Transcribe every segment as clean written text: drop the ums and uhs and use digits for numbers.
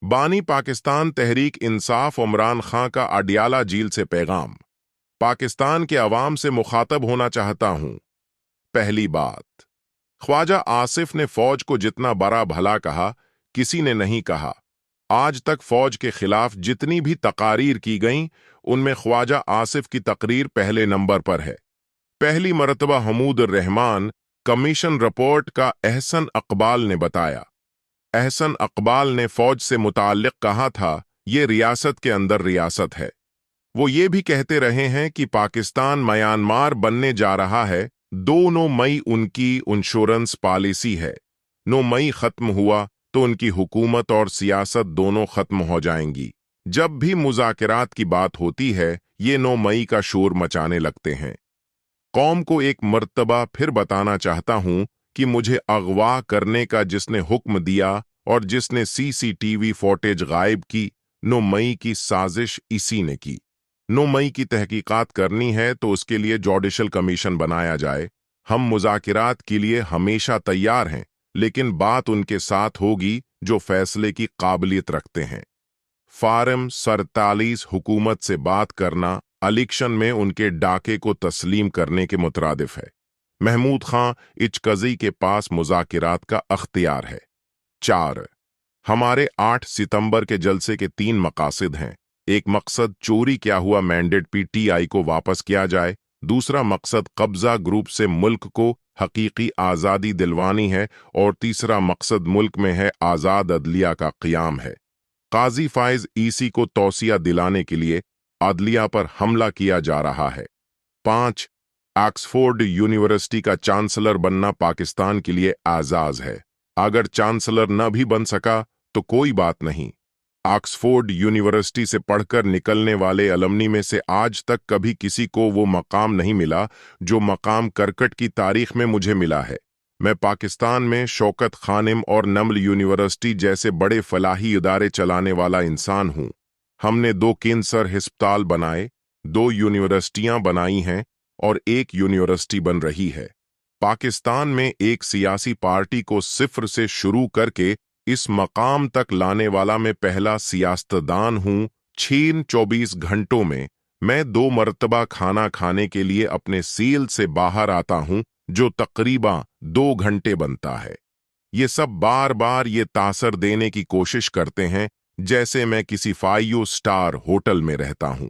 बानी पाकिस्तान तहरीक इंसाफ इमरान खां का अडियाला झील से पैगाम। पाकिस्तान के अवाम से मुखातब होना चाहता हूं। पहली बात, ख्वाजा आसिफ ने फौज को जितना बड़ा भला कहा, किसी ने नहीं कहा। आज तक फौज के खिलाफ जितनी भी तकारीर की गईं, उनमें ख्वाजा आसिफ की तकरीर पहले नंबर पर है। पहली मरतबा हमूद रहमान कमीशन रिपोर्ट का एहसन अकबाल ने बताया। एहसन अकबाल ने फौज से मुताल्लिक कहा था, ये रियासत के अंदर रियासत है। वो ये भी कहते रहे हैं कि पाकिस्तान म्यांमार बनने जा रहा है। 2 मई उनकी इंश्योरेंस पॉलिसी है। 9 मई खत्म हुआ तो उनकी हुकूमत और सियासत दोनों खत्म हो जाएंगी। जब भी मुज़ाकरात की बात होती है, ये 9 मई का शोर मचाने लगते हैं। कौम को एक मर्तबा फिर बताना चाहता हूं कि मुझे अगवा करने का जिसने हुक्म दिया और जिसने सीसीटीवी फुटेज गायब की, 9 मई की साजिश इसी ने की। 9 मई की तहकीकात करनी है तो उसके लिए जुडिशल कमीशन बनाया जाए। हम मुज़ाकरात के लिए हमेशा तैयार हैं, लेकिन बात उनके साथ होगी जो फैसले की काबिलियत रखते हैं। फारम 47 हुकूमत से बात करना इलेक्शन में उनके डाके को तस्लीम करने के मुतरादिफ है। महमूद खां इचकज़ी के पास मुज़ाकरात का अख्तियार है। 4, हमारे 8 सितंबर के जलसे के 3 मकासद हैं। एक मकसद चोरी क्या हुआ मैंडेट पीटीआई को वापस किया जाए। दूसरा मकसद कब्जा ग्रुप से मुल्क को हकीकी आज़ादी दिलवानी है और तीसरा मकसद मुल्क में है आज़ाद अदलिया का क़याम है। काजी फाइज ईसी को तौसिया दिलाने के लिए अदलिया पर हमला किया जा रहा है। 5, ऑक्सफोर्ड यूनिवर्सिटी का चांसलर बनना पाकिस्तान के लिए एजाज है। अगर चांसलर न भी बन सका तो कोई बात नहीं। ऑक्सफोर्ड यूनिवर्सिटी से पढ़कर निकलने वाले अलमनी में से आज तक कभी किसी को वो मकाम नहीं मिला जो मकाम करकट की तारीख में मुझे मिला है। मैं पाकिस्तान में शौकत खानिम और नमल यूनिवर्सिटी जैसे बड़े फलाही इदारे चलाने वाला इंसान हूँ। हमने 2 कैंसर हिस्पताल बनाए, 2 यूनिवर्सिटियां बनाई हैं और 1 यूनिवर्सिटी बन रही है। पाकिस्तान में एक सियासी पार्टी को सिफर से शुरू करके इस मकाम तक लाने वाला मैं पहला सियासतदान हूँ। 24 घंटों में मैं 2 मरतबा खाना खाने के लिए अपने सील से बाहर आता हूँ, जो तकरीबन 2 घंटे बनता है। ये सब बार बार ये तासर देने की कोशिश करते हैं जैसे मैं किसी 5 स्टार होटल में रहता हूँ।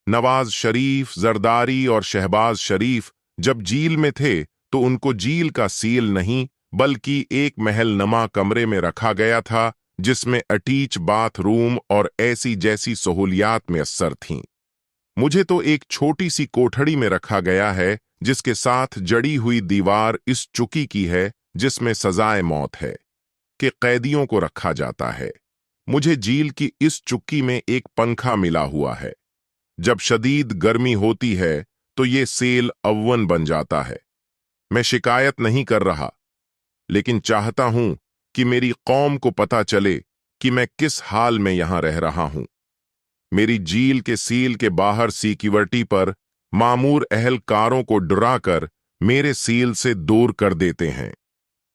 नवाज शरीफ, जरदारी और शहबाज शरीफ जब जेल में थे तो उनको जेल का सील नहीं बल्कि एक महल नमा कमरे में रखा गया था, जिसमें अटैच बाथरूम और ऐसी जैसी सहूलियात मैसर थीं। मुझे तो एक छोटी सी कोठड़ी में रखा गया है जिसके साथ जड़ी हुई दीवार इस चुकी की है जिसमें सजाए मौत है कि कैदियों को रखा जाता है। मुझे जेल की इस चुक्की में एक पंखा मिला हुआ है। जब शदीद गर्मी होती है तो ये सेल अवन बन जाता है। मैं शिकायत नहीं कर रहा, लेकिन चाहता हूं कि मेरी कौम को पता चले कि मैं किस हाल में यहां रह रहा हूं। मेरी जेल के सील के बाहर सिक्योरिटी पर मामूर अहलकारों को डराकर मेरे सील से दूर कर देते हैं।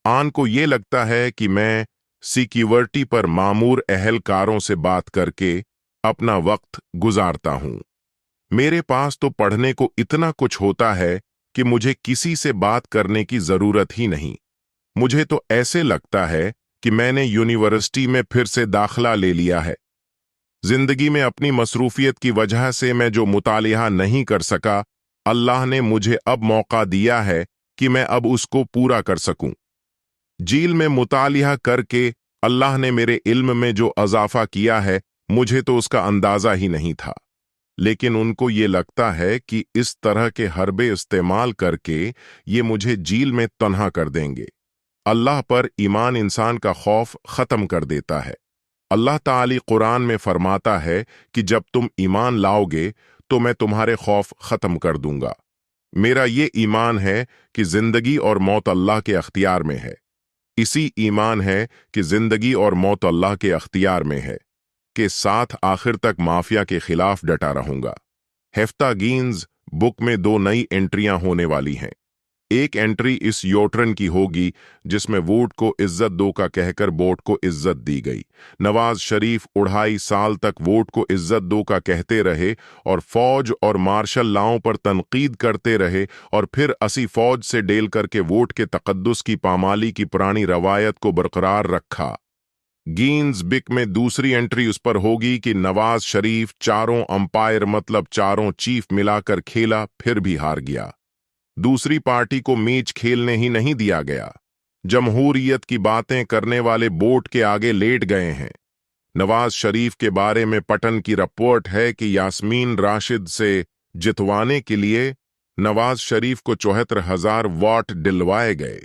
आन को ये लगता है कि मैं सिक्योरिटी पर मामूर अहलकारों से बात करके अपना वक्त गुजारता हूं। मेरे पास तो पढ़ने को इतना कुछ होता है कि मुझे किसी से बात करने की जरूरत ही नहीं। मुझे तो ऐसे लगता है कि मैंने यूनिवर्सिटी में फिर से दाखिला ले लिया है। जिंदगी में अपनी मसरूफियत की वजह से मैं जो मुतालिया नहीं कर सका, अल्लाह ने मुझे अब मौका दिया है कि मैं अब उसको पूरा कर सकूं। जेल में मुतालिया करके अल्लाह ने मेरे इल्म में जो अजाफा किया है, मुझे तो उसका अंदाजा ही नहीं था। लेकिन उनको ये लगता है कि इस तरह के हरबे इस्तेमाल करके ये मुझे जेल में तन्हा कर देंगे। अल्लाह पर ईमान इंसान का खौफ ख़त्म कर देता है। अल्लाह ताली कुरान में फरमाता है कि जब तुम ईमान लाओगे तो मैं तुम्हारे खौफ ख़त्म कर दूंगा। मेरा ये ईमान है कि ज़िंदगी और मौत अल्लाह के अख्तियार में है। इसी ईमान है कि ज़िंदगी और मौत अल्लाह के अख्तियार में है के साथ आखिर तक माफिया के खिलाफ डटा रहूंगा। हेफ्ता गीन्स बुक में 2 नई एंट्रियां होने वाली हैं। एक एंट्री इस योटरन की होगी जिसमें वोट को इज्जत दो का कहकर वोट को इज्जत दी गई। नवाज शरीफ 2.5 साल तक वोट को इज्जत दो का कहते रहे और फौज और मार्शल लाओं पर तनकीद करते रहे और फिर असी फौज से डेल करके वोट के तकद्दुस की पामाली की पुरानी रवायत को बरकरार रखा। गीन्स बिक में दूसरी एंट्री उस पर होगी कि नवाज शरीफ चारों अंपायर मतलब चारों चीफ मिलाकर खेला फिर भी हार गया। दूसरी पार्टी को मैच खेलने ही नहीं दिया गया। जमहूरियत की बातें करने वाले बोर्ड के आगे लेट गए हैं। नवाज शरीफ के बारे में पटन की रिपोर्ट है कि यास्मीन राशिद से जितवाने के लिए नवाज शरीफ को 74,000 वोट दिलवाए गए।